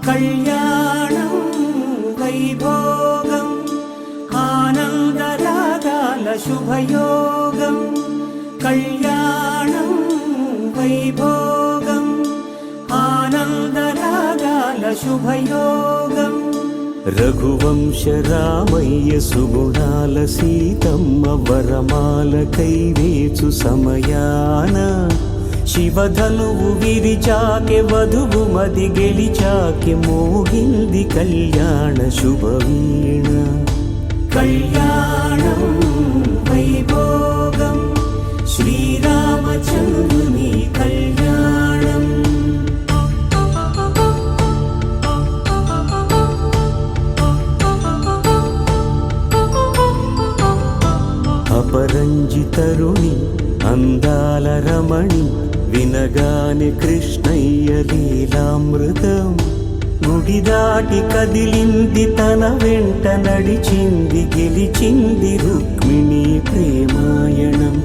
కళ్యాణం వైభోగం ఆనందరాగాల శుభయోగం కళ్యాణం వైభోగం ఆనందరాగాల శుభయోగం రఘువంశ రామయ్య సుగుణాల సీతమ్మ వరమాల కైవేచు సమయాన శివధనువు విరిచాకె వధువు మది గెలిచాకె మోగింది కళ్యాణ శుభవీణ కళ్యాణం వైభోగం శ్రీరామచంద్రుని కళ్యాణం అపరంజి తరుణి అందాల రమణి వినగాని కృష్ణయ్య లీలామృతం గుడి దాటి కదిలింది తన వెంట నడిచింది గెలిచింది రుక్మిణి ప్రేమాయణం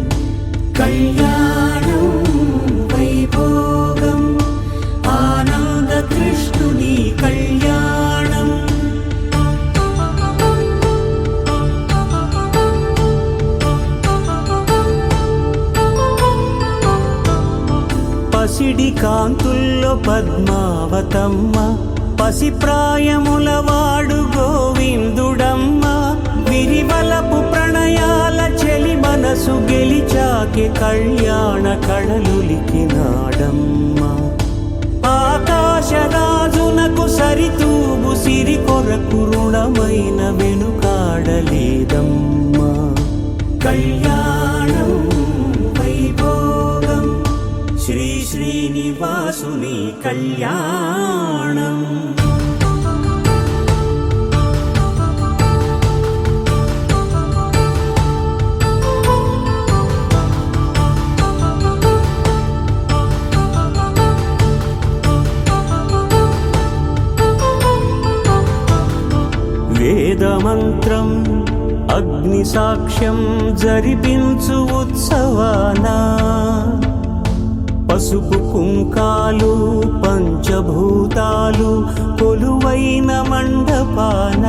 కళ్యాణం వైభోగం ఆనంద కృష్ణుని కళ్యాణం పసిడి కాంతుల్లో పద్మావతమ్మ పసిప్రాయముల వాడు గోవిందుడమ్మ విరివలపు ప్రణయాల చెలి మనసు గెలిచాకే కళ్యాణ కళలులికినాడమ్మ ఆకాశరాజునకు సరితూగు సిరి కొరకు రుణమైన వెనుకాడలేదమ్మ కళ్యాణం వైభోగం శ్రీ శ్రీనివాసుని కళ్యాణం వేదమంత్రం అగ్ని సాక్ష్యం జరిపించు ఉత్సవానా పసుపు కుంకాలు పంచభూతాలు కొలువైన మండపాన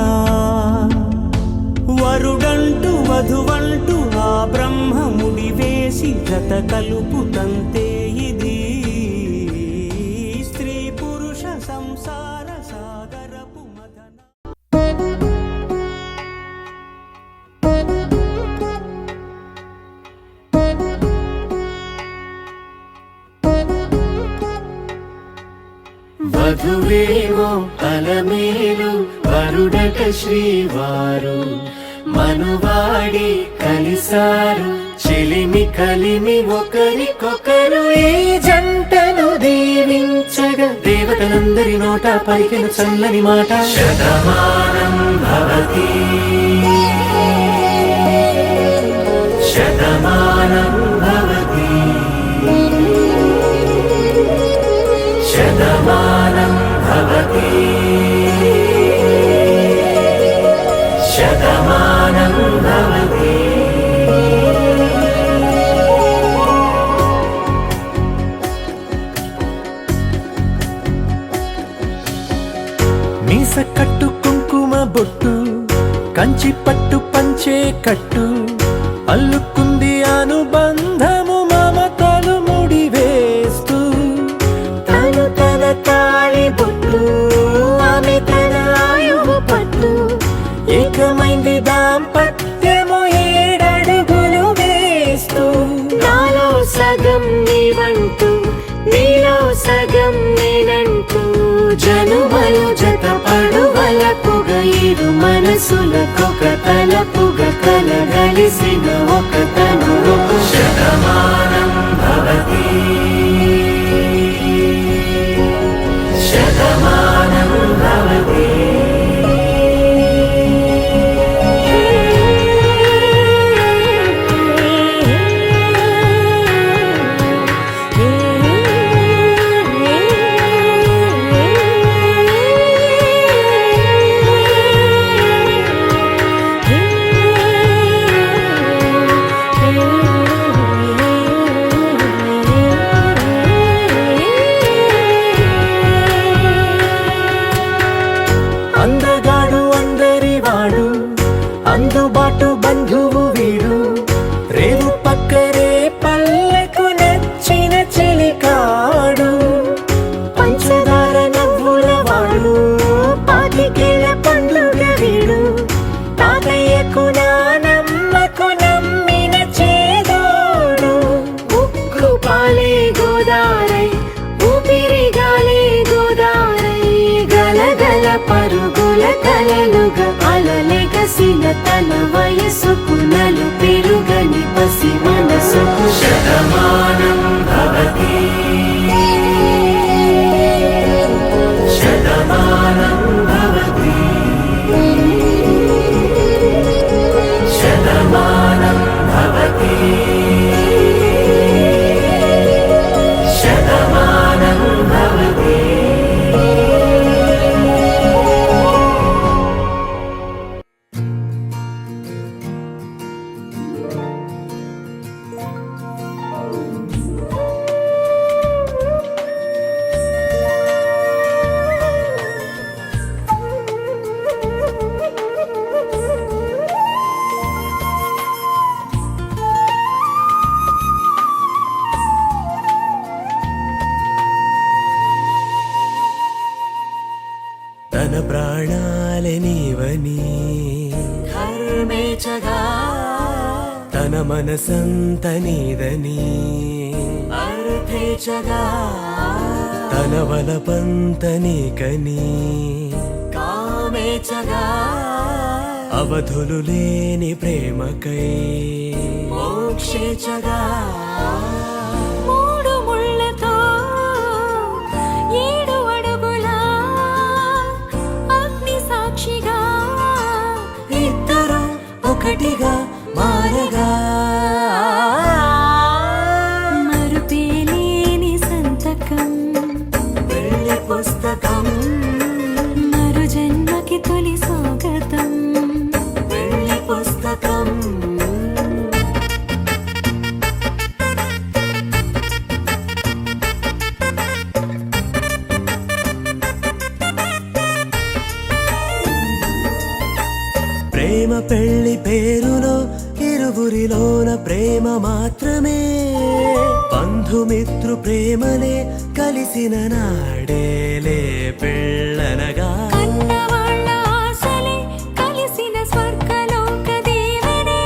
వరుడంటూ వధువంటూ ఆ బ్రహ్మముడి వేసి జత కలుపుతంతే ఇది స్త్రీ పురుష సంసార సాగరపు మదన వధువేమో అలమేలు వరుడట శ్రీవారు మనువాడి కలిసారు చెలిమి కలిమి ఒకరికొకరు ఈ జంటను దీవించగా దేవతలందరి నోట పలికిన చల్లని మాట శతమానం భవతి శతమానం భవతి శతమానం భవతి శతమానం భవతి మీస కట్టు కుంకుమ బొట్టు కంచి పట్టు పంచే కట్టు అల్లుకుంది అనుబంధము మమతలు ముడివేస్తూ తను తన తాళి బొట్టు ఆమె తన ఆయువు పట్టు ఏకమైంది దాంపత్యము 7 అడుగులు వేస్తూ నాలో సగం నీవంటూ నీలో సగం నేనంటూ జనుమలు జత పడువలపుగా ఇరు మనసులకొక తలపుగా కలగలిసిన ఒక తను శతమానం భవతి శతమానం భవతి పరుగుల కలలుగా అలలెగసిన తన వయసుకు నలు పెరుగని పసి మనసుకు శతమానం భవతి శతమానం భవతి శతమానం భవతి శతమానం భవతి. తన ప్రాణాలే నీవని ధర్మేచగా తన మనసంత నీదని అర్థేచగా తన వలపంత నీకని కామేచగా అవధులు లేని ప్రేమకై మోక్షేచగా మూడు ముళ్ళతో 7 అడుగుల అగ్ని సాక్షిగా ఇద్దరు ఒకటిగా మారగా మరుపేలేని సంతకం వెళ్ళి పుస్తకం మరు జన్మకి తొలి స్వాగతం వెళ్ళి పుస్తకం. ప్రేమ పెళ్లి పేరులో ఇరువురిలోన ప్రేమ మాత్రమే బంధుమిత్రు ప్రేమలే కలిసిన నాడేలే పెళ్ళనగా కన్నవాళ్ళ ఆశలే కలిసిన స్వర్గలోక దేవనే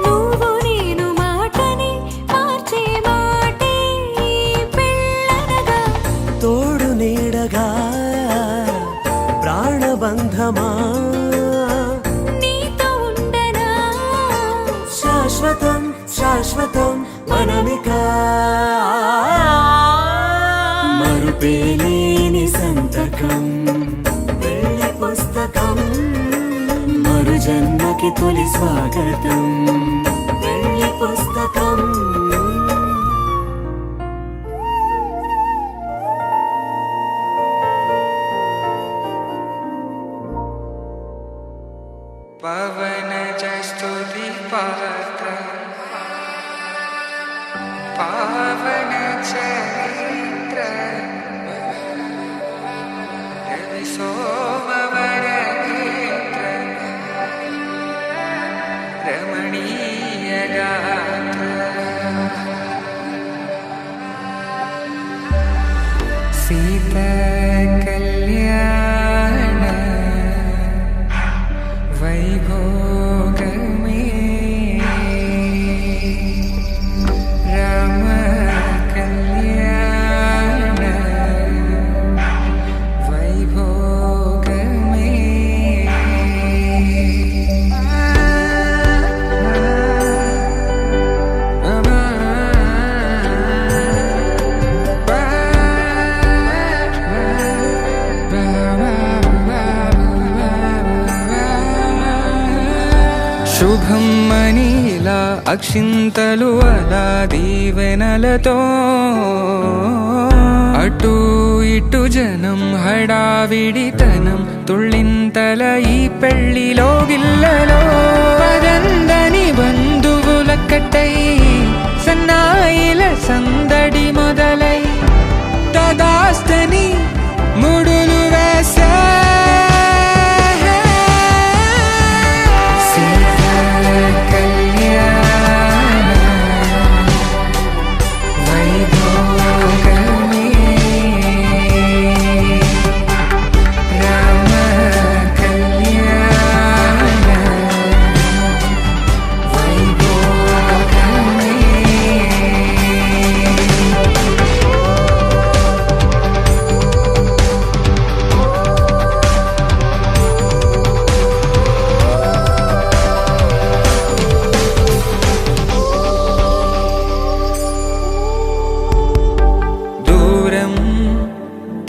నువ్వు నేను మాటని మార్చే మాటే పెళ్ళనగా తోడు నీడగా ప్రాణబంధమా నీతో ఉండనా శాశ్వతం శాశ్వతం మనమిక మరుపేలేని సంతకం వెళ్ళి పుస్తకం మరు జన్మకి తొలి స్వాగతం వెళ్ళి పుస్తకం. पवन स्तुति पात्र पावन चरित्र रवि सोमवर नेत्र रमणीय गात्र सीता कल्याण वैभोग में राम कल्याण वैभोग శుభం మనీలా అక్షింతలు అలా దీవెనలతో అటు ఇటు జనం హడావిడితనం తుళ్ళింతల ఈ పెళ్లిలో గిల్లలో పదందని బంధువులక్కటై సన్నాయిల సందడి మొదలై తదాస్తని ముడులు వేసే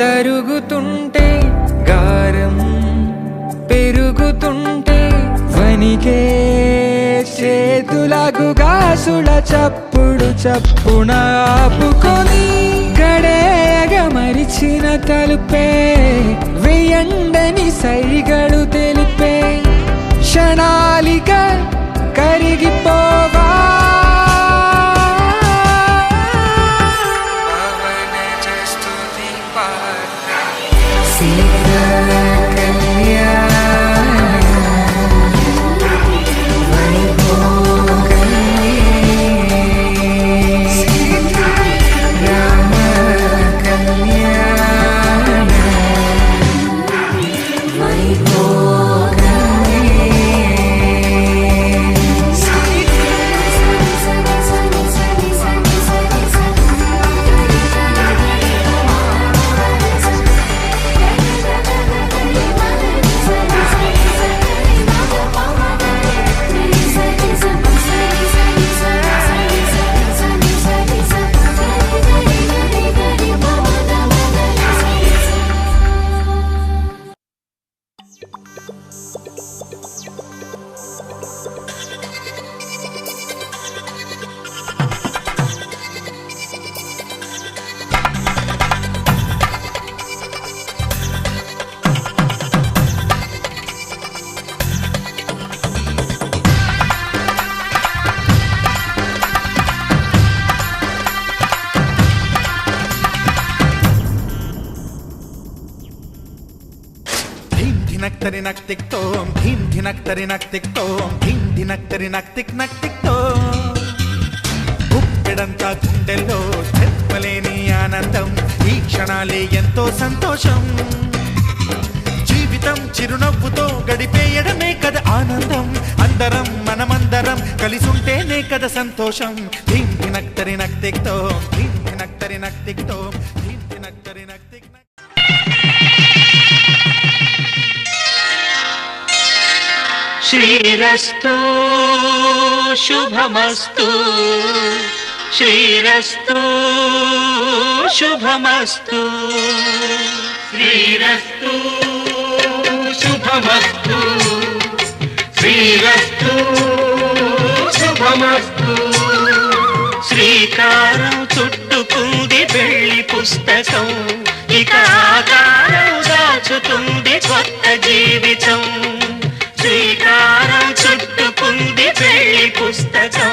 తరుగుతుంటే గారం పెరుగుతుంటే వనికే చేతులకు గాసుల చప్పుడు చప్పున ఆపుకొని గడేగ మరిచిన తలుపే వెయ్యండని సైగడు తెలిపే క్షణాలిక కరిగిపోవా ధినక్ తిక్ తోం ధీం ధినక్ తిక్ తోం ధీం ధినక్ తిక్ తోం గుప్పెడంతా గుండెల్లో చెప్పలేని ఆనందం ఈ క్షణాలే ఎంతో సంతోషం జీవితం చిరునవ్వుతో గడిపేయడమే కదా ఆనందం అందరం మనమందరం కలిసుంటేనే కదా సంతోషం ధీం ధినక్ తిక్ తోం ధీం ధినక్ తిక్ తోం ధీం ధినక్ తిక్ శ్రీరస్తు శుభమస్తు శ్రీరస్తు శుభమస్తు శ్రీరస్తు శుభమస్తు శ్రీరస్తు శుభమస్తు శ్రీకారం చుట్టుకుంది వెళ్లి పుస్తకం ఇక ఆకారం దాచుతుంది కొత్త జీవితం శ్రీకారం చుట్టుకుంది పెళ్లి పుస్తకం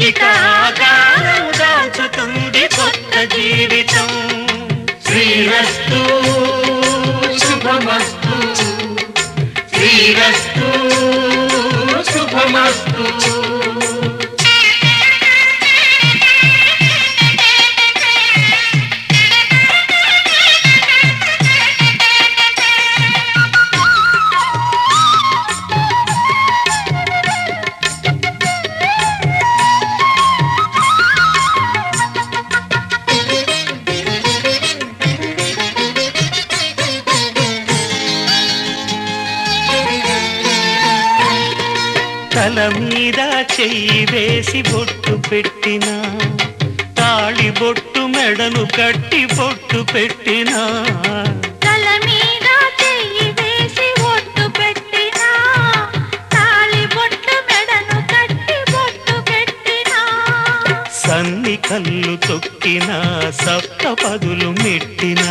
ఇక ఆకారం దాచుతుంది కొత్త జీవితం శ్రీరస్తు శుభమస్తు శ్రీరస్తు శుభమస్తు తల మీద చెయ్యి వేసి బొట్టు పెట్టినా తాళి బొట్టు మెడను కట్టి బొట్టు పెట్టినా తల మీద చెయ్యి వేసి బొట్టు పెట్టినా తాళి బొట్టు మెడను కట్టి బొట్టు పెట్టినా సన్ని కళ్ళు తొక్కినా సప్త పదులు మెట్టినా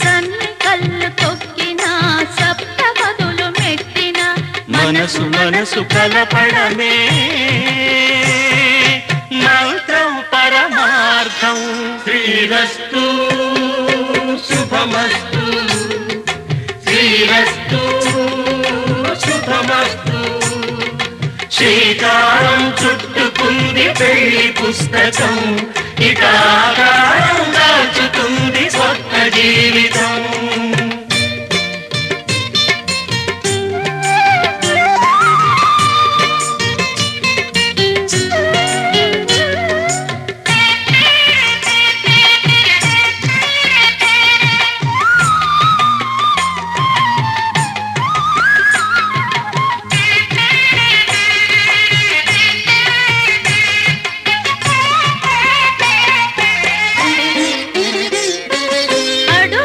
సన్ని కళ్ళు తొక్కినా సప్త పదులు మెట్టినా మనసు మనసు కలపడమే మంత్రం పరమార్థం శ్రీరస్తు శుభమస్తు శ్రీరస్తు శుభమస్తు శ్రీకారం చుట్టుకుంది పెళ్లి పుస్తకం ఇక ఆకారం దాచుతుంది కొత్త జీవితం అడు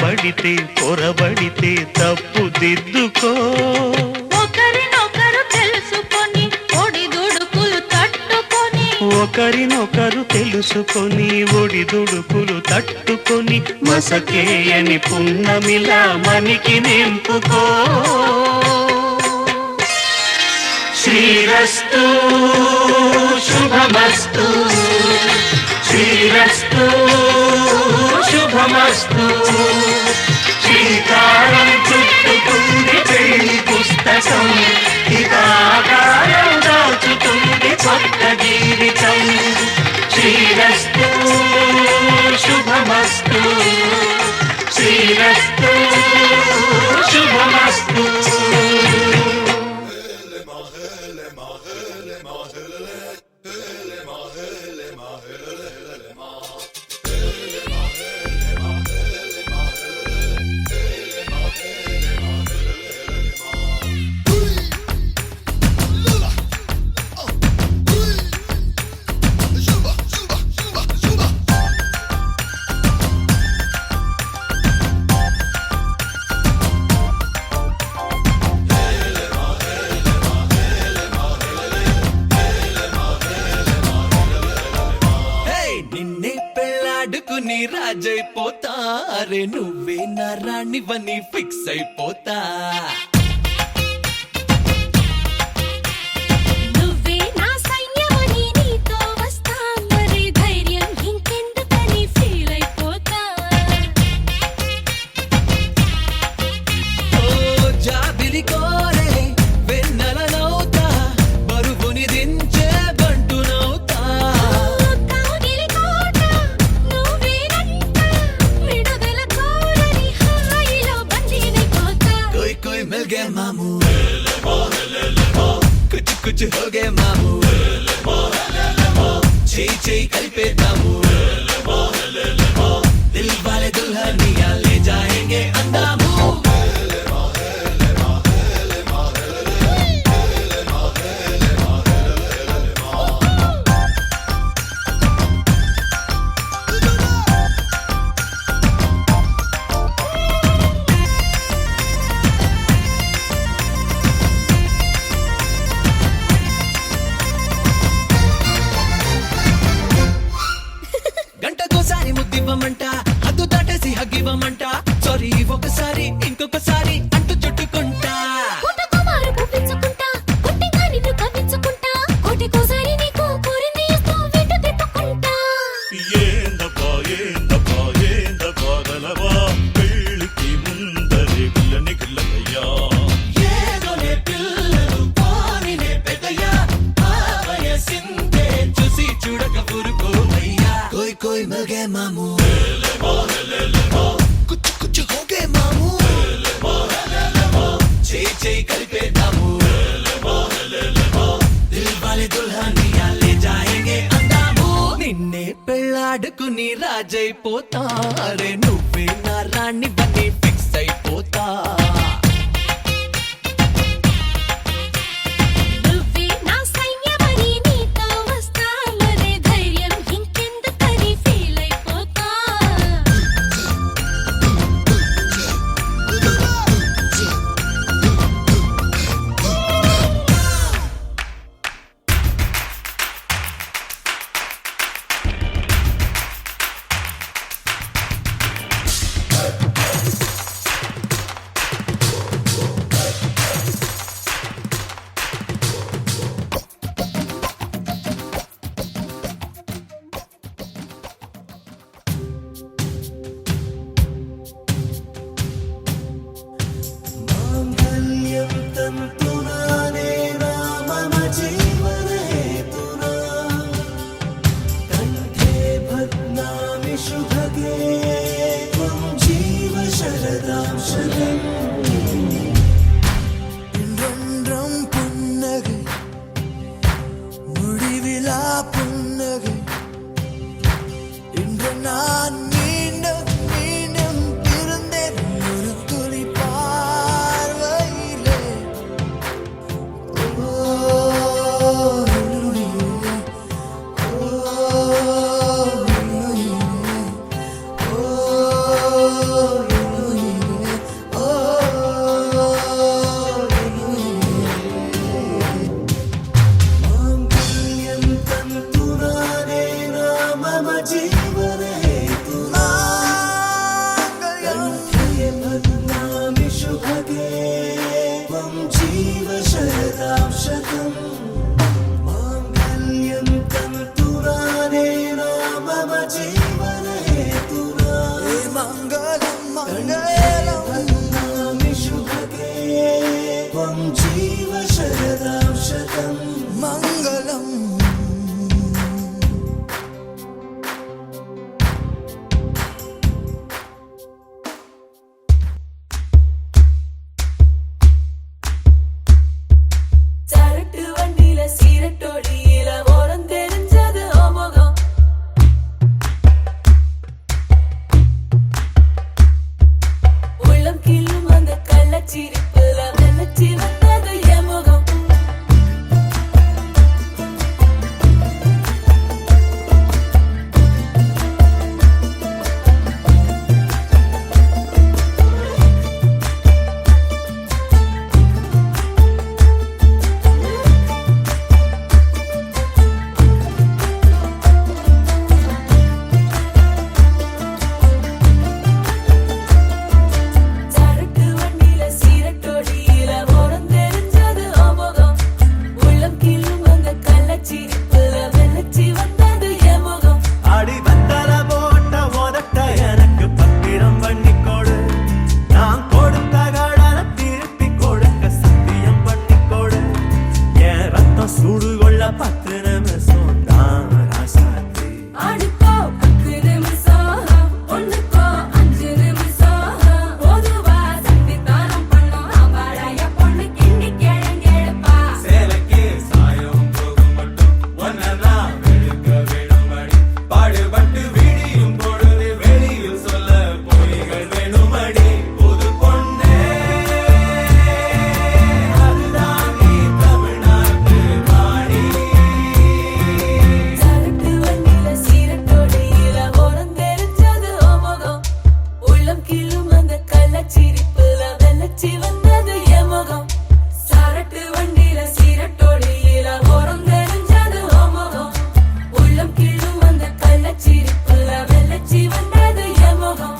తడబడితే పొరబడితే తప్పు దిద్దుకో. ఒకరినొకరు తెలుసుకొని ఒడిదుడుకులు తట్టుకొని ఒకరినొకరు తెలుసుకొని ఒడిదుడుకులు తట్టుకొని మసకేయని పున్నమిలా మనికి నింపుకో. శ్రీరస్తు శుభమస్తు, శ్రీరస్తు శుభమస్తు. శ్రీకారం చుట్టుకుంది పెళ్లి పుస్తకం, ఇదాకారం దాచుతుంది కొత్త జీవితం. శ్రీరస్తు శుభమస్తు, శ్రీరస్తు శుభమస్తు. నిన్నే పెళ్ళాడుకుని రాజైపోతా, అరే నువ్వే నా రాణివని ఫిక్స్ అయిపోతా. నువ్వే నా సైన్యమని నీతో వస్తా, మరి ధైర్యం ఇంకెందుకని ఫీల్ అయిపోతా. ఓ జాబిలి కోరే వెన్నెలనవుతా, బరువుని దించే బంటునవుతా. కాగిలి కోట నువ్వేనంట, విడుదల కోరని హాయిలో బందీనైపోతా. कोई कोई मिल गए मामू, कुछ कुछ हो गए मामू, చేయి కలిపేద్దాము, దిల్ వాలే దుల్హనియా లే జాయేంగే అందాము. గంటకోసారి ముద్దివ్వమంట, హద్దు దాటేసి హగ్గివ్వమంట, సారీ ఒకసారి ఇంకొకసారి అంటూ చుట్టుకుంటా. పుట్టకుమారు పుట్టించుకుంటా, పుట్టిగా నిన్ను కవ్వించుకుంటా, కోటికోసారి నీకు కోరింది ఇస్తూ వెంట తిప్పుకుంటా. ఏందబ్బా ఏందబ్బా ఏందబ్బా గలవా, పెళ్ళికి ముందరే గుల్లని గుల్లయ్యా. ఏదోలే పిల్లలు పోనిలే పెద్దయ్యా, ఆ వయసిందే చూసి చూడక పురుకోవయ్యా. కోయ్ కోయ్ మిల్ గే మామూ, కుచ్ కుచ్ హో గే మామూ, చేయి కలిపేద్దాము, దిల్ వాలే దుల్హనియా లే జాయేంగే అందాము. నిన్నే పెళ్ళాడుకుని రాజైపోతా, అరే నువ్వే నా రాణివని ఫిక్స్ అయిపోతా. నువ్వే నా సైన్యమని నీతో వస్తా, మరి ధైర్యం ఇంకెందుకని ఫీల్ అయిపోతా. बदनामि शुभगे त्वं जीव शरदां शतम् माङ्गल्यं तन्तुरानेन मम जीवनहेतुना मङ्गलं मङ्गलं बदनामि शुभगे त्वं जीव शरदां शतम् मङ्गलम् சரட்டு வண்டியில சீரட்டோடியில ஓரம் தெரிஞ்சது ஓமகம் உள்ளம் கிள்ளும் அந்த கள்ளச்சிரிப்புல வெள்ளச்சி வந்தது எமுகம் சரட்டு வண்டியில சீரட்டோடியில ஓரம் தெரிஞ்சது ஓமகம் உள்ளம் கிள்ளும் அந்த கள்ளச்சிரிப்புல வெள்ளச்சி வந்தது எமுகம் அடி வந்தல போட்ட உதட்ட எனக்கு பத்திரம் பண்ணி கொடு நான் கொடுத்த கடனை திருப்பி கொடுக்க சத்தியம் பண்ணி கொடு என் ரத்தம் சுடு கொள்ள 10 நிமிஷம் தான் ராசாத்தி அடுக்கோ 10 நிமிஷம் ஒண்ணுக்கோ 5 நிமிஷம் பொதுவா சந்தித்தானம் பண்ணோம் அவளைய பொண்ணு கிண்டி கேளங்கெடுப்பா சேலைக்கு சாயம் போகும் மட்டும் ஒன்னதான் வெளுக்க வேணுமடி பாடுபட்டு விடியும் பொழுது வெளியில் சொல்ல பொய்கள் வேணுமடி புது பொண்ணே அதுதான் நீ தமிழ்நாட்டு வாடி சரட்டு வண்டியில சீரட்டோடியில ஓரம் தெரிஞ்சது ஓமகம் உள்ளம் கிள்ளும் அந்த கள்ளச்சிரிப்புல வெள்ளச்சி வந்தது எமுகம் சரட்டு வண்டியில சீரட்டோடியில ஓரம் தெரிஞ்சது ஓமகம் உள்ளம் கிள்ளும் அந்த கள்ளச்சிரிப்புல வெள்ளச்சி வந்தது எமுகம்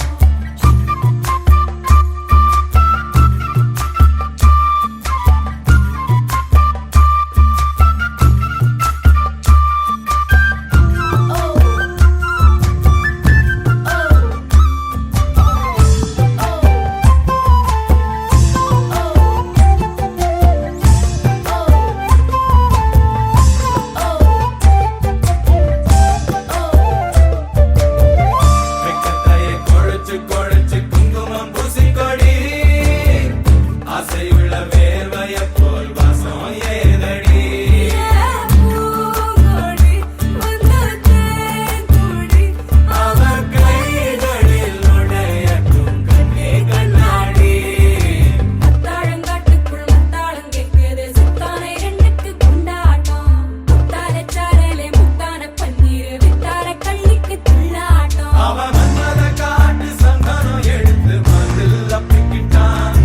வெக்கத்தையே கொழைச்சு கொழைச்சு குங்குமம் பூசிக்கொடி ஆசையுள்ள வேர்வைய போல் வாசம் ஏதடி பூங்கொடி வந்ததேன் கொடி அவ கைகளில் நுழையட்டும் கண்ணே கண்ணாடி மத்தாளங்காட்டுக்குள் மத்தாளம் கேட்குது சுத்தானை ரெண்டுக்கு கொண்டாட்டம் முத்தால சாரலே முத்தான பன்னீர் வித்தார கள்ளிக்கு துள்ளாட்டம் அவ மன்மத காட்டு சந்தனம் எடுத்து மதில் அப்பிக்கிட்டான்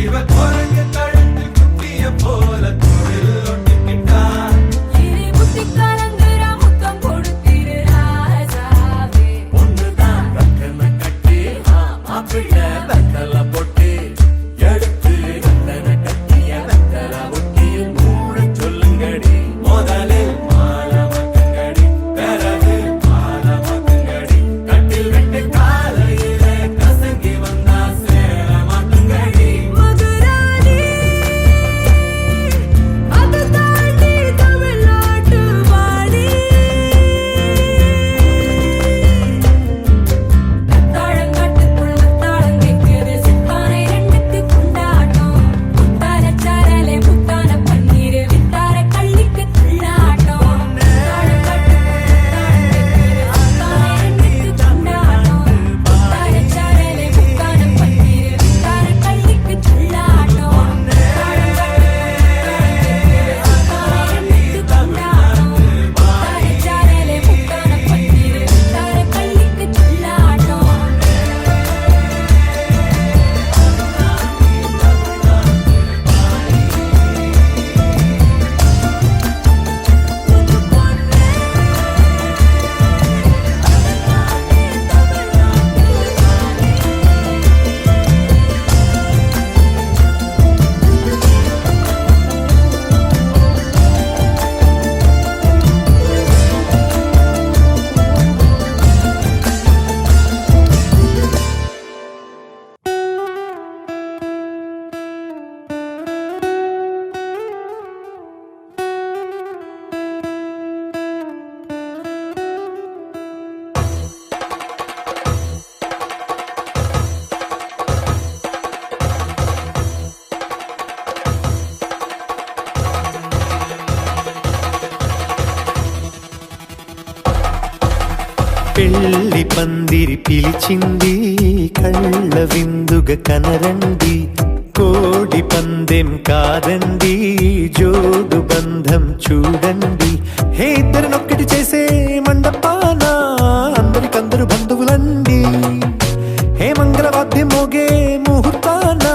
இவ குரங்கு கழுத்து குட்டிய போல தொழில் ஒட்டிக்கிட்டான் இனி புத்தி கலங்குற முத்தம் கொடுத்திரு ராஜாவே ஒண்ணுதான் கக்கன கட்டி மாப்பிள்ளை வெத்தல பொட்டி எடுத்து வெத்தன கட்டிய வெத்தல ஒட்டி மூட சொல்லுங்கடி முதலில் மாலை மக்குங்கடி பிறகு மாலை மக்குங்கடி கட்டில் விட்டு காலையில கசங்கி வந்தா சேர மாட்டுங்கடி மதுராணி அது தாண்டி தமிழ்நாட்டு வாடி மத்தாளங்காட்டுக்குள் மத்தாளம் கேட்குது పందిరి పిలిచింది కళ్ళ విందుగ కనరండి కోడి పందెం కాదండి జోడు బంధం చూడండి హే ఇద్దరినొక్కటి చేసే మండపాన అందరికందరు బంధువులండి హే మంగళవాద్యం మోగే ముహూర్తాన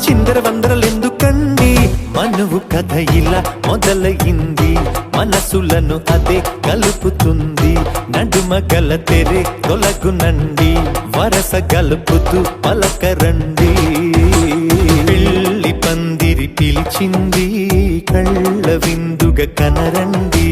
చిందర వందరలెందుకండి మనువు కథ ఇలా మొదలయింది మనసులను అదే కలుపుతుంది నడుమ గల తెరే తొలగునండి వరస గలుపుతూ పలకరండి పెళ్లి పందిరి పిలిచింది కళ్ళ విందుగ కనరండి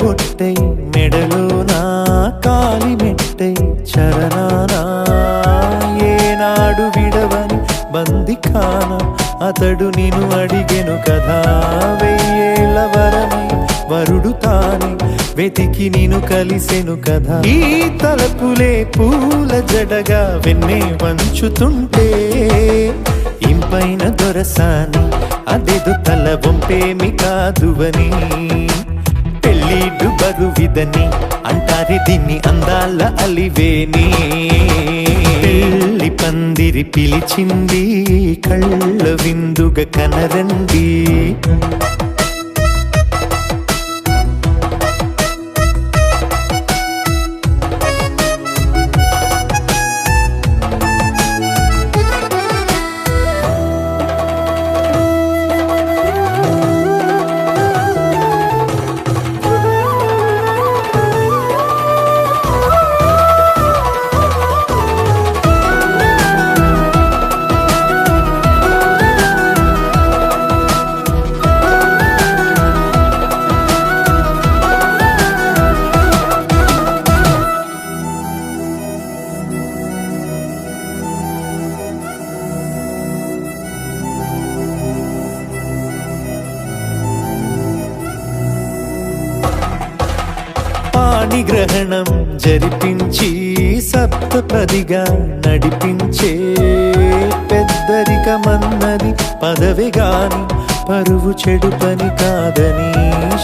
బొట్టై మెడలోనా కాలి మెట్టై చరణానా ఏనాడు విడవని బందిఖాన అతడు నిన్ను అడిగెను కదా వెయ్యేళ్ళ వరమై వరుడు తానే వెతికి నిన్ను కలిసెను కదా ఈ తలపులే పూల జడగా వెన్నే వంచుతుంటే ఇంపైన దొరసాని అదేదో తల వంపేమి కాదువని పెళ్ళిడు బరువిదని అంటారే దీన్ని అందాల అలివేని పెళ్లి పందిరి పిలిచింది కళ్ళ విందుగ కనరండి గ్రహణం జరిపించి సప్తపదిగా నడిపించే పెద్దరికమన్నది పదవి గాని పరువు చెడు పని కాదని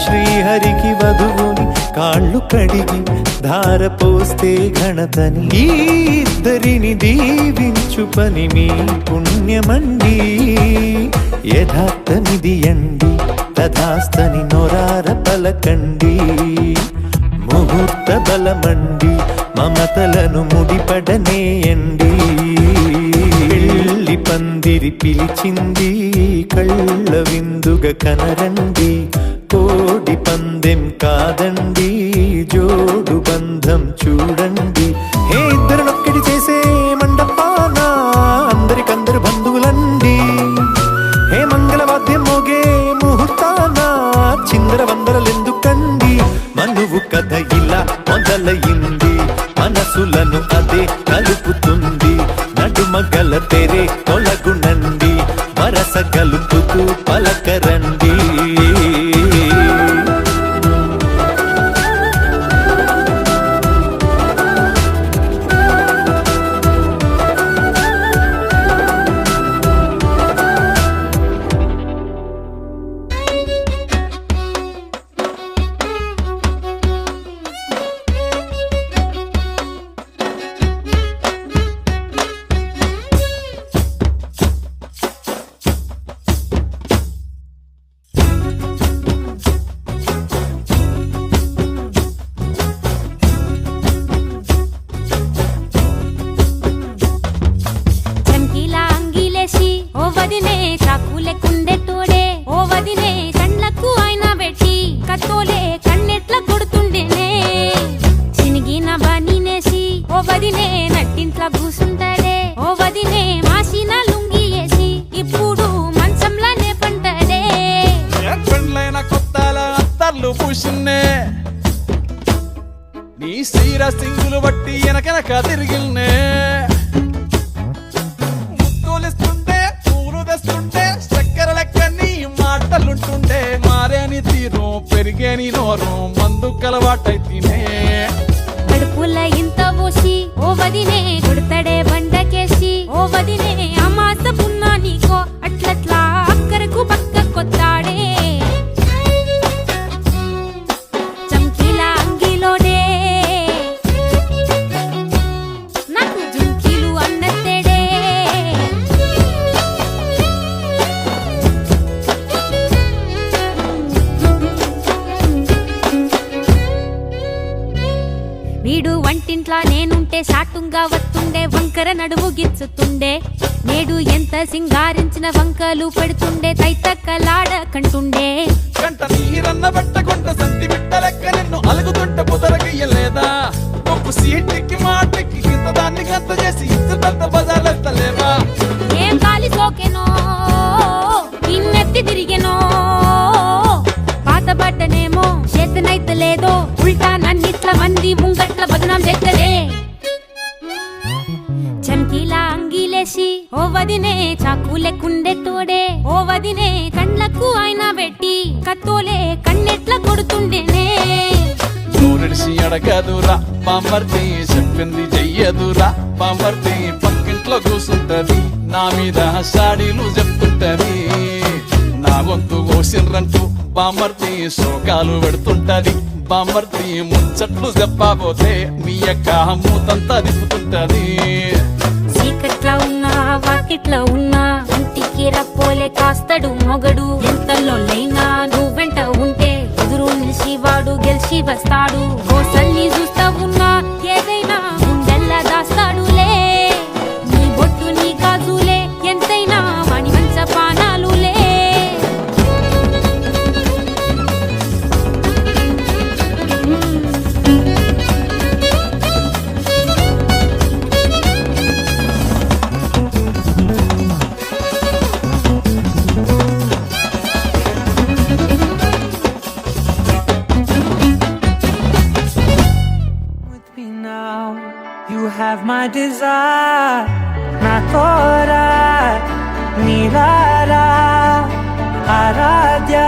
శ్రీహరికి వధువుని కాళ్ళు కడిగి ధార పోస్తే ఘనతని ఈ ఇద్దరిని దీవించు పని మీ పుణ్యమండి యథార్థమిది అండి తథాస్తని నొరార పలకండి ముహూర్త బలమండి మమతలను ముడిపడనేయండి పెళ్లి పందిరి పిలిచింది కళ్ళ విందుగ కనరండి కోడి పందెం కాదండి జోడు బంధం చూడండి హే ఇద్దరినొక్కటి చేసే మండపాన అందరికందరు బంధువులండి హే మంగళవాద్యం మోగే ముహూర్తాన చిందర వందరలెందుకండి మనువు కథ ఇలా మొదలయింది మనసులను అదే కలుపుతుంది నడుమ గల తెరే తొలగునండి వరస గలుపుతూ పలకరండి నీ సీర సింగులు బట్టి వెనక తిరిగిల్నే ముత్తులిస్తుంటే పూలు తెస్తుంటే చక్కెర లెక్కని మాటలుంటుండే మారేని తీరు పెరిగేని నోరు మందు కలవాటైతేనే కడుపుల ఇంత పోసి ఓ వదినే కొడతడే బండకేసి ఓ వదినే అమాస పున్నా నీకో అట్లట్లా అక్కరకు పక్క కొత్తాడే చంకీల అంగిలోనే నాకు జుంకీలు అన్నత్తేడే వీడు వంటింట్లా నేనుంటే సాటుంగా వస్తుండే వంకర నడువు గిచ్చుతుండే నేడు ఎంత సింగారించిన వంకలు పెడుతుండే తైతక్కలాడ కంటుండే కంట నీరన్న బట్టకుంట సంతి బిడ్డ లెక్క నిన్ను అలుగుతుంట పుదరగయ్యలేదా ఒప్పు సీటికి మాటకి ఇంత దాన్ని గంత చేసి ఇంత పెద్ద బజార్లెత్తలేదా ఏం కాలి సోకెనో ఇన్నెత్తి తిరిగెనో పాతబడ్డనేమో చేతనైతలేదో ఉల్టా నన్నిట్ల మంది ముంగట్ల బదనాం చేస్తదే చంకీలా అంగిలేసి ఓ వదినే చాకులెక్కుండే తోడే ఓ వదినే కండ్లకు ఆయన పెట్టి కత్తోలే కన్నెట్ల కొడుతుండేనే నూరిడిసి అడగదురా పాంబర్తి చెప్పింది చెయ్యదురా పాంబర్తి పక్కింట్లో కూసుంటది నా మీద సాడీలు చెప్తుంటది నా గొంతు కోసిర్రంటూ బామర్తి శోకాలు పెడుతుంటది బామర్తి ముచ్చట్లు చెప్పబోతే మీ యొక్క మూతంతా తిప్పుతుంటది చీకట్లా ఉన్నా వాకిట్లా ఉన్నా ఇంటికి రప్పోలే కాస్తడు మొగడు ఎంతలో లైనా నువ్వెంట ఉంటే ఎదురు నిలిచి వాడు గెలిచి వస్తాడు కోసల్ని చూస్తా ఉన్నా ఏదైనా గుండెల్లా దాస్తాడులే నీ బొట్టు నీ గాజులే ఎంతైనా వాణి మంచ పానాలులే You have my desire, na tora, nirara, aradya.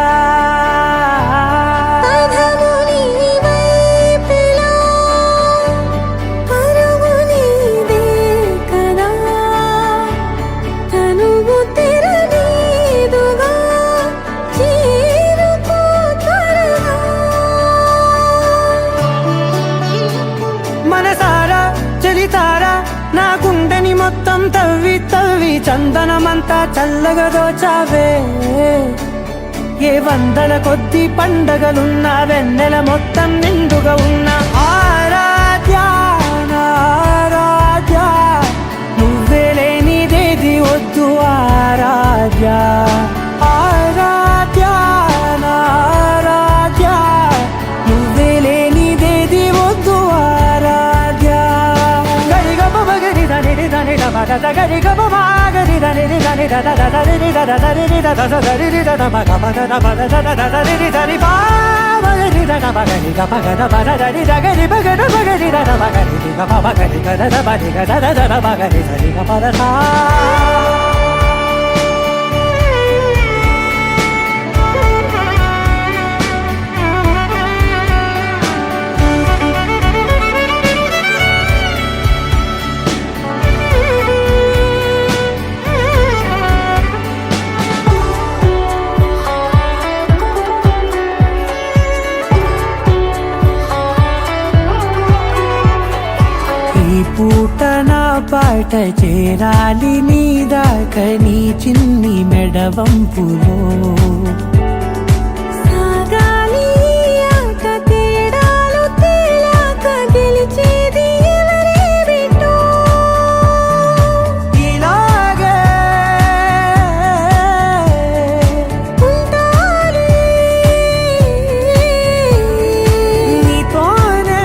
నా గుండెని మొత్తం తవ్వి తవ్వి చందనమంతా చల్లగా దోచావే ఏ వందల కొద్ది పండగలున్నా వెన్నెల మొత్తం నిండుగా ఉన్న ఆరాధ్య ఆరాధ్య నువ్వే లేనిదేది వద్దు ఆరాధ్య ఆరాధ్య ఆరాధ్య నువ్వే లేనిదేది వద్దు ఆరాధ్య గరి గమ గరి దని దని దని దని పూట నా పాట చేరాలి నీ దాకా నీ చిన్ని మెడవంపులో సాగాలి ఆట తేడాలు తేలాక గెలిచేది ఎవరే బిడ్డో ఇలాగే ఉంటాలి నీతోనే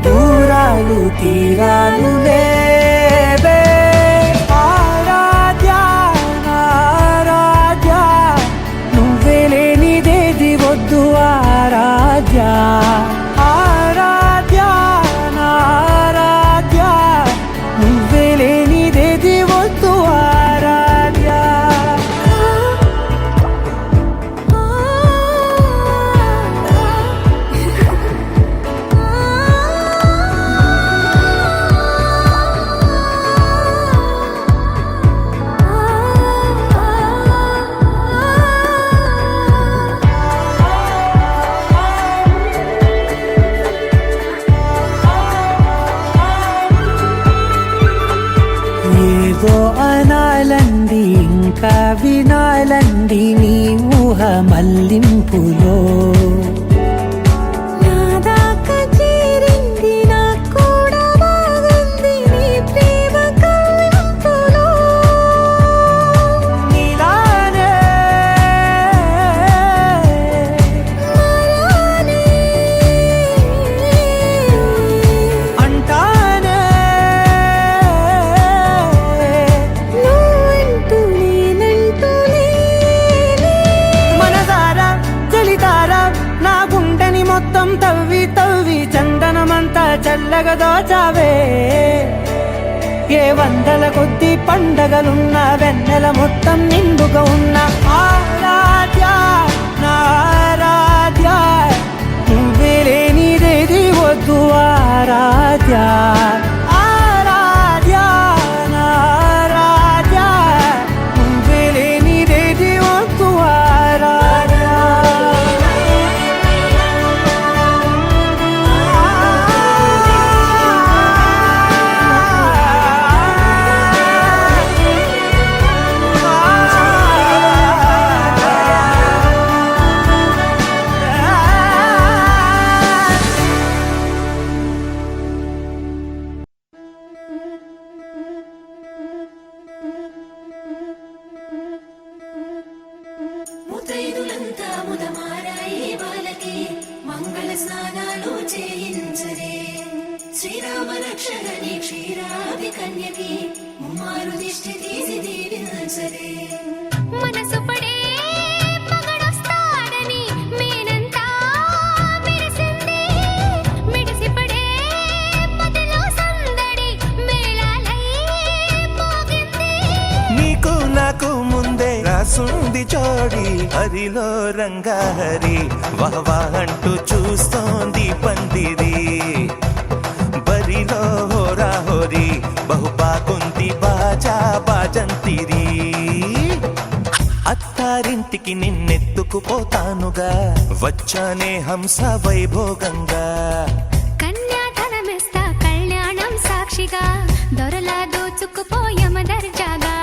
దూరాలు తీరాలు లేవే ఆరాధ్య ఇంకా వినాలండి నీ ఊహ మల్లింపులో నాదాకా చేరింది నాకు కూడా బాగుంది నీ ప్రేమ కవ్వింపులో నీలానే అంటానే నువ్వంటూ నేనంటూ లేనే. మనసారా చలితారా నా గుండెని మొత్తం తవ్వి తవ్వి చందనమంతా చల్లగా దోచావే ఏ వందల కొద్ది పండగలున్న వెన్నెల మొత్తం నిండుగా ఉన్న ఆరాధ్య నా ఆరాధ్య నువ్వే లేనిదేది వద్దు ఆరాధ్య ఆరాధ్య నా ఆరాధ్య నువ్వే లేనిదేది వద్దు ముతైదులంతా ముదమారాయి బాలకి మంగళ స్నానాలు చేయించరే శ్రీరామ రక్షగని క్షీరాది కన్యకి ముమ్మారు దిష్టి తీసి దీవించరే మనసు పడే మగడొస్తాడని మేనంతా మెరిసింది మిడిసిపడే పదిలో సందడి మేళాలై మోగింది నీకు నాకు ముందే రాసుంది జోడి హరిలో రంగాహరి వహవా అంటూ చూస్తోంది పందిరి బరిలో హోరా హోరి బహు బాగుంది బాజా బాజంతిరి అత్తారింటికి నిన్నెత్తుకుపోతానుగా వచ్చానే హంస వైభోగంగా కన్యాధనమిస్తా కళ్యాణం సాక్షిగా దొరలా దోచుకుపోయమ దర్జాగా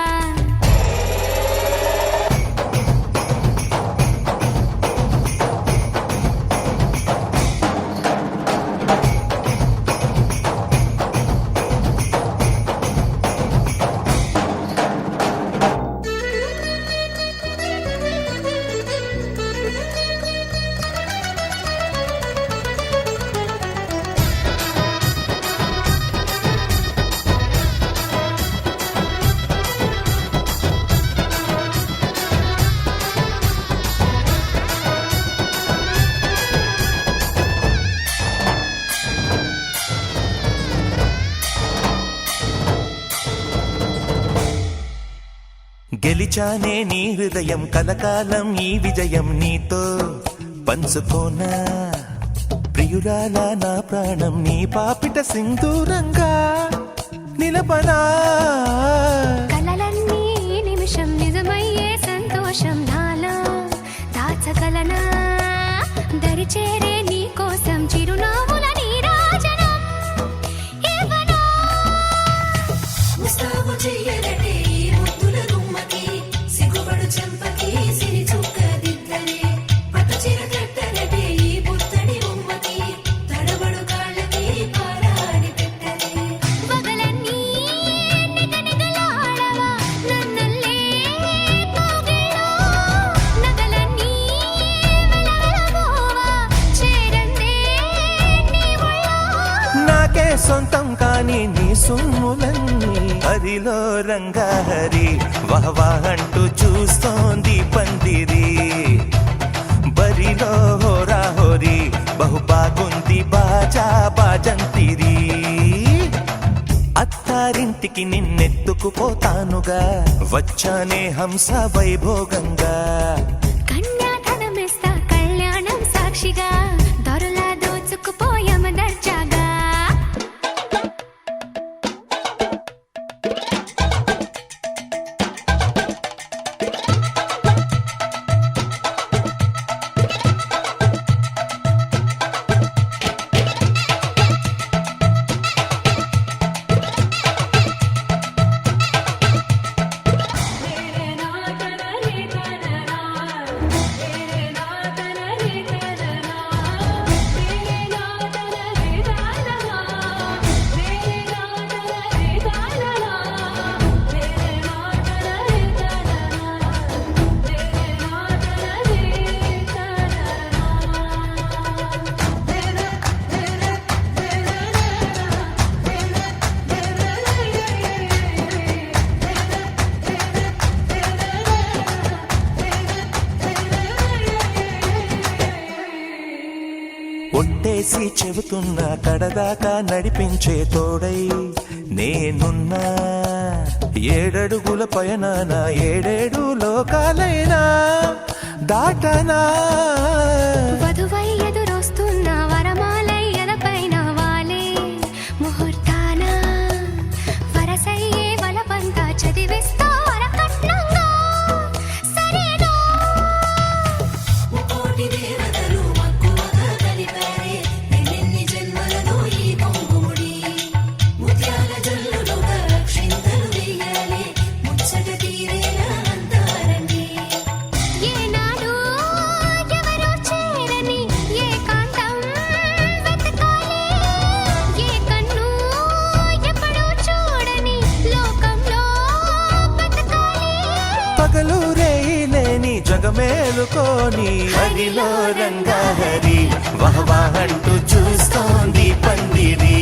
గెలిచానే నీ హృదయం కలకాలం ఈ విజయం నీతో పంచుకోనా ప్రియురాల నా ప్రాణం నీ పాపిట సింధూరంగా నిలపనా కలలన్నీ నిమిషం నిజమయ్యే సంతోషం నాలో దాచగలనా దరిచేరే నీ కోసం చిరునవ్వుల నీరాజనం ఇవ్వనా ముస్తాబు చెయ్యగటే ఈ ముద్దుల గుమ్మకి సిగ్గుపడు చెంపకి సిరి చుక్క దిద్దరే పట్టు చీర కట్టగటే ఈ పుత్తడి బొమ్మకి తడబడు కాళ్ళకి పారాని పెట్టరే పగలన్నీ నిగనిగలాడవా నన్నల్లే కోగిలో నగలన్నీ వెలవెలబోవా చేరందే నీ ఒళ్ళో నాకే సొంతం కాని నీ సొమ్ములన్నీ హరిలో రంగాహరి వహవా అంటూ చూస్తోంది పందిరి బరిలో హోరా హోరి బహు బాగుంది బాజా బాజంతిరి అత్తారింటికి నిన్నెత్తుకుపోతానుగా వచ్చానే హంస వైభోగంగా కన్యాధనమిస్తా కళ్యాణం సాక్షిగా దొరలా దోచుకుపోయమ దర్జాగా చేసి చెబుతున్నా కడదాకా నడిపించే తోడై నేనున్నా 7 అడుగుల పైన 7 లోకాలైనా దాటనా వధువై ఎదురొస్తున్న వరమాలై ఎదపైన వాలే ముహూర్తాన వరసయ్యే వలపంతా చదివిస్తా వరకట్నంగా సరేనా ముకోటి దేవతలు మక్కువగా కలిపారే ఎన్నెన్ని జన్మలలో ఈ పొంగుముడి ముత్యాల జల్లులుగా క్షింతలు వేయాలి ముచ్చట తీరేలా అంతారండి ఏనాడు ఎవరో చేరని ఏకాంతం వెతకాలి ఏ కన్ను ఎప్పుడూ చూడని లోకంలో బతకాలి పగలు రేయిలేని జగమేలుకోని హరిలో రంగాహరి వహవాహంటూ చూస్తోంది పందిరి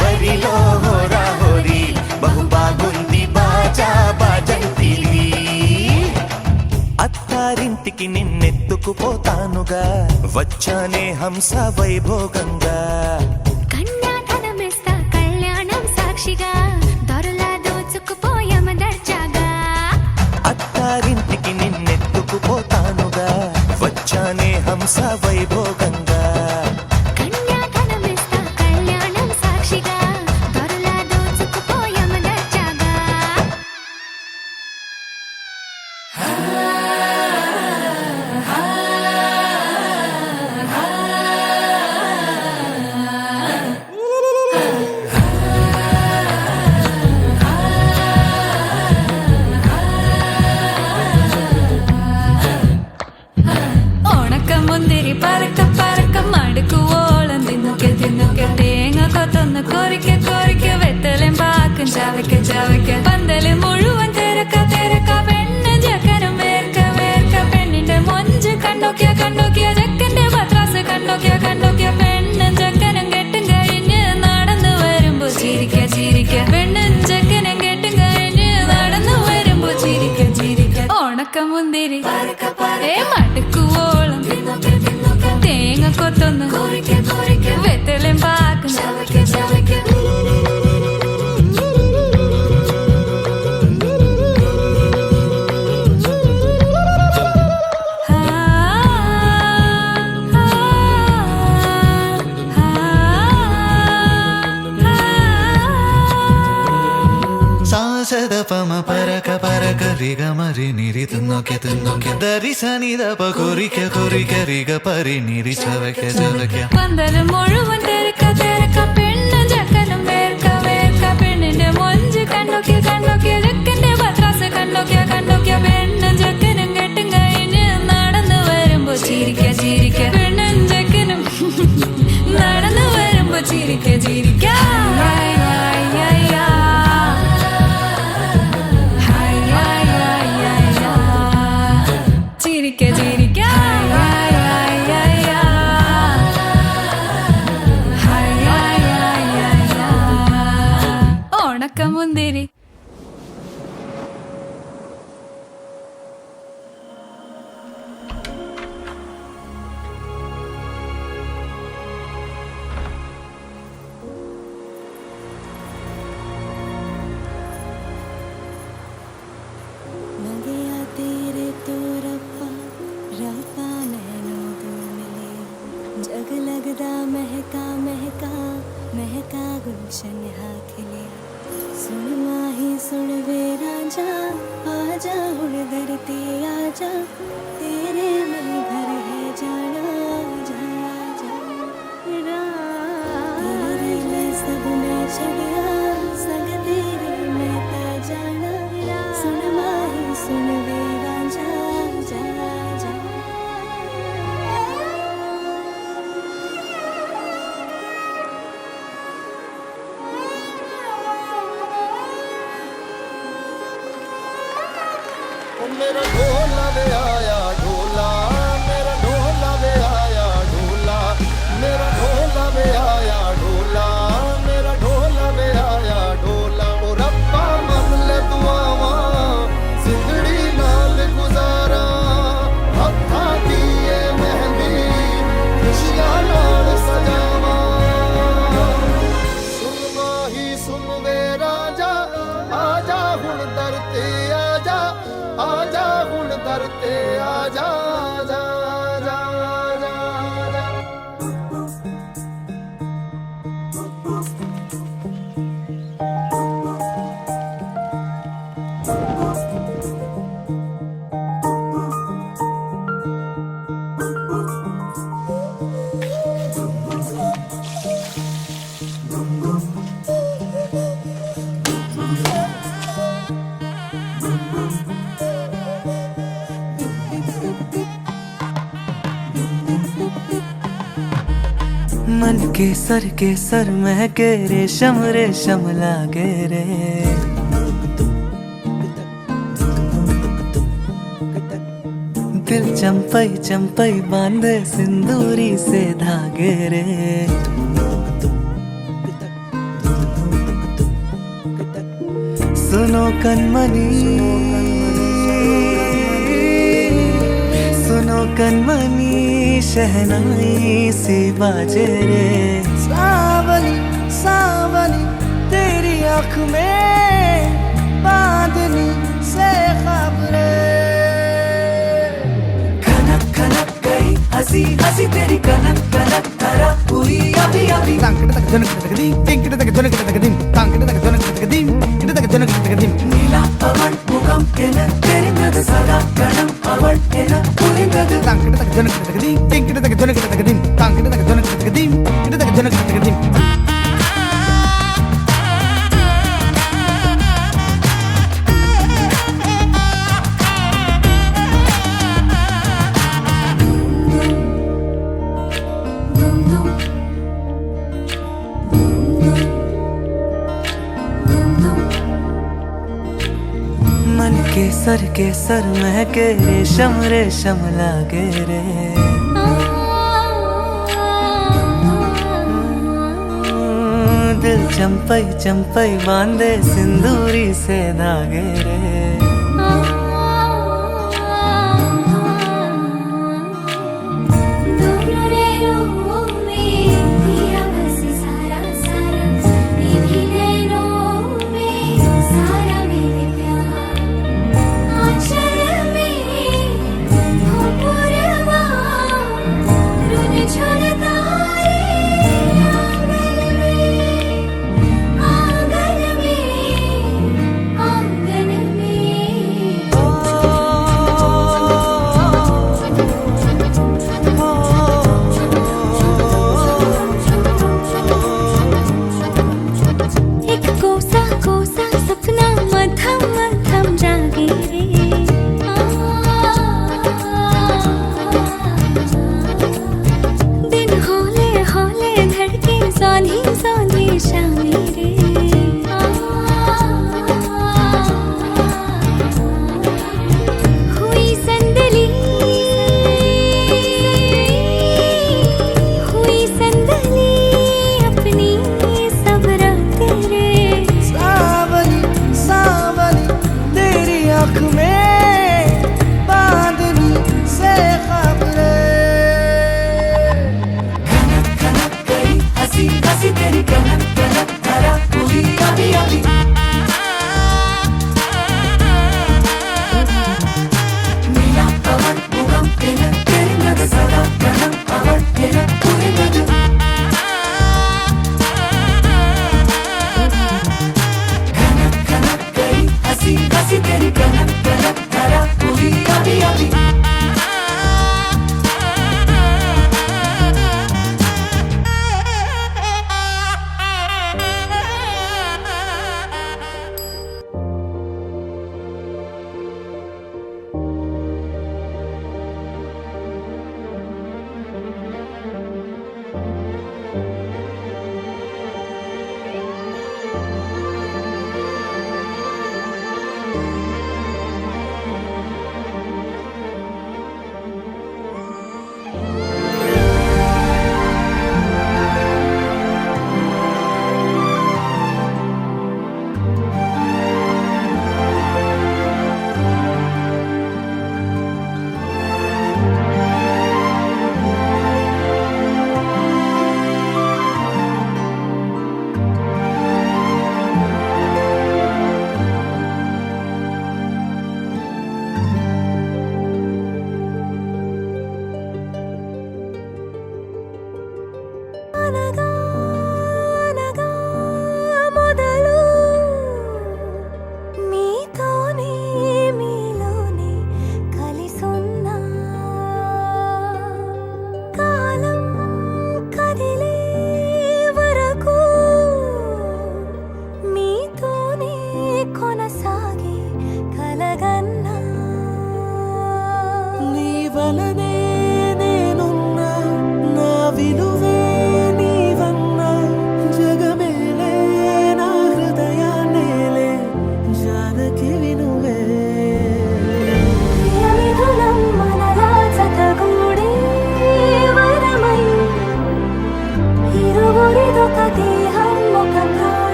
బరిలో హోరాహోరి బహు బాగుంది బాజా బాజంతిరి అత్తారింటికి నిన్నెత్తుకుపోతానుగా వచ్చానే హంస వైభోగంగా కన్యాధనమిస్తా కళ్యాణం సాక్షిగా దొరలా దోచుకుపోయామ దర్జాగా అత్తారింటికి నిన్నెత్తుకుపోతానుగా వచ్చానే హంస వైభోగంగా కన్యాధనమిస్తా కళ్యాణం సాక్షిగా దొరలా దోచుకుపోయామ దర్జాగా ഓണക്കമുന്തിരി പറക്ക പറക്ക മടുക്കു ഓളം തിന്നുക്കെ തിന്നുക്കെ തേങ്ങ കൊത്തൊന്ന് കൊറിക്ക കൊറിക്ക വെത്തലും പാക്കും ചവയ്ക്ക ചവയ്ക്ക പന്തല് മുഴുവൻ തിരക്ക തിരക്ക പെണ്ണ് ജക്കനും വേർക്ക വേർക്ക പെണ്ണിന്റെ മൊഞ്ച് കണ്ടോക്കിയ കണ്ടോക്കിയ ജക്കന്റെ പത്രാസ് കണ്ടോക്കിയ കണ്ടോക്കിയ പെണ്ണും ജക്കനും കെട്ടും കഴിഞ്ഞ് നടന്നു വരുമ്പോ ചിരിക്ക ചിരിക്ക പെണ്ണും ജക്കനും കെട്ടും കഴിഞ്ഞ് നടന്നു വരുമ്പോ ചിരിക്ക ചിരിക്ക ഓണക്കമുന്തിരി ഏ മടുക്കുവോളം തേങ്ങ കൊത്തൊന്ന് വെത്തലും പാക്കും సాసద పమ పరక పరక రిగ మరి నిరి తున్నొకె తున్నొకె దరి సని దప కొరిక కొరిక రిగ పరి నిరి చవకె చవకె പന്തല് മുഴുവൻ തിരക്ക തിരക്ക പെണ്ണ് ജക്കനും വേർക്ക വേർക്ക പെണ്ണിന്റെ മൊഞ്ച് കണ്ടോക്കിയ കണ്ടോക്കിയ ജക്കന്റെ പത്രാസ് കണ്ടോക്കിയ കണ്ടോക്കിയ പെണ്ണും ജക്കനും കെട്ടും കഴിഞ്ഞ് നടന്നു വരുമ്പോ ചിരിക്ക ചിരിക്ക പെണ്ണും ജക്കനും നടന്നു വരുമ്പോ ചിരിക്ക ചിരിക്ക hi hi hi hi hi hi hi ചിരിക്ക ചിരിക്ക hi hi hi hi hi hi hi ഓണക്കമുന്തിരി नदिया तेरे तो रब्बा रब्बा नैनों दो मिले जग लगदा महका महका महका गुलशन यहाँ खिले सुन माही सुन वे राजा आजा हुण धरती आजा तेरे में घर है जाना जा जा तेरे में सब मैं छड़िया संग तेरे में ता जाना सुन माही सुन वे राजा जा जा मेरा ढोला वे आया ढोला मेरा ढोला वे आया ढोला मेरा ढोला वे आया ढोला मेरा ढोला वे आया ढोला ओ रब्बा मन ले दुआवा जिंदड़ी नाल गुजारा हत्था दिए मेहंदी खुशियां रे आजा जा जा जा जा मन के सर महके रेशम रेशम लागे रे दिल चंपई चंपई बांधे सिंदूरी से धागे रे सुनो कनमनी सुनो कनमनी शहनाई सी बाजे रे सावली सावली तेरी आँख में बांधनी से खबरे खनक खनक गई हंसी हंसी तेरी कनक कनक धरा हुई अभी अभी नीला पवन मुखम एन तेरिंगद सदा गणम अवल एन पुरिंगद मन के सर महके रेशम रेशम लागे रे दिल चंपई चंपई बांधे सिंदूरी से धागे रे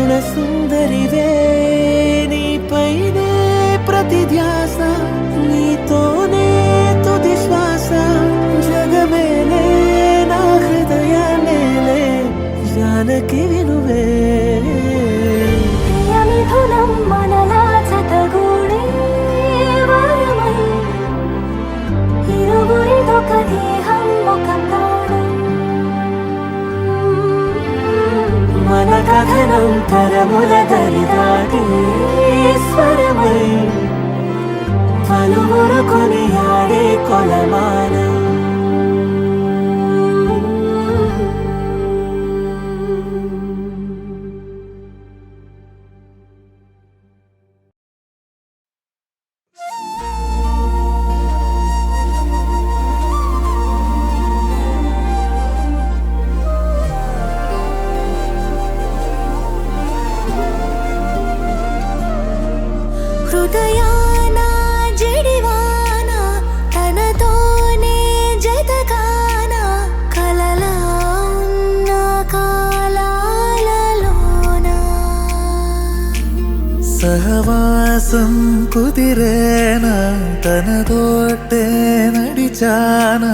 గుణ సుందరివే నీపైనే ప్రతి ధ్యాస నీతోనే తుది శ్వాస జగమేలే నా హృదయాన్నేలే జానకి వినువే మిథునం మనలా జతగూడే వరమై ఇరువురిదొక దేహం ఒక ప్రాణం మన కథనం తరముల దరిదాటి స్వరమై పలువురు కొనియాడే కొలమానం హృదయాన జడివాన తనతోనే జతగాన కలలా ఉన్న కాలాలలోన సహవాసం కుదిరేనా తనతోటే నడిచానా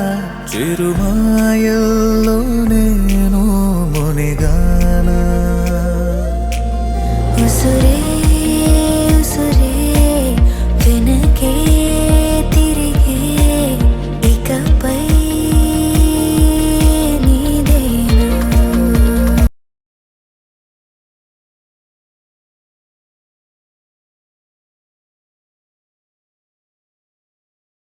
చిరుమాయల్లో నేను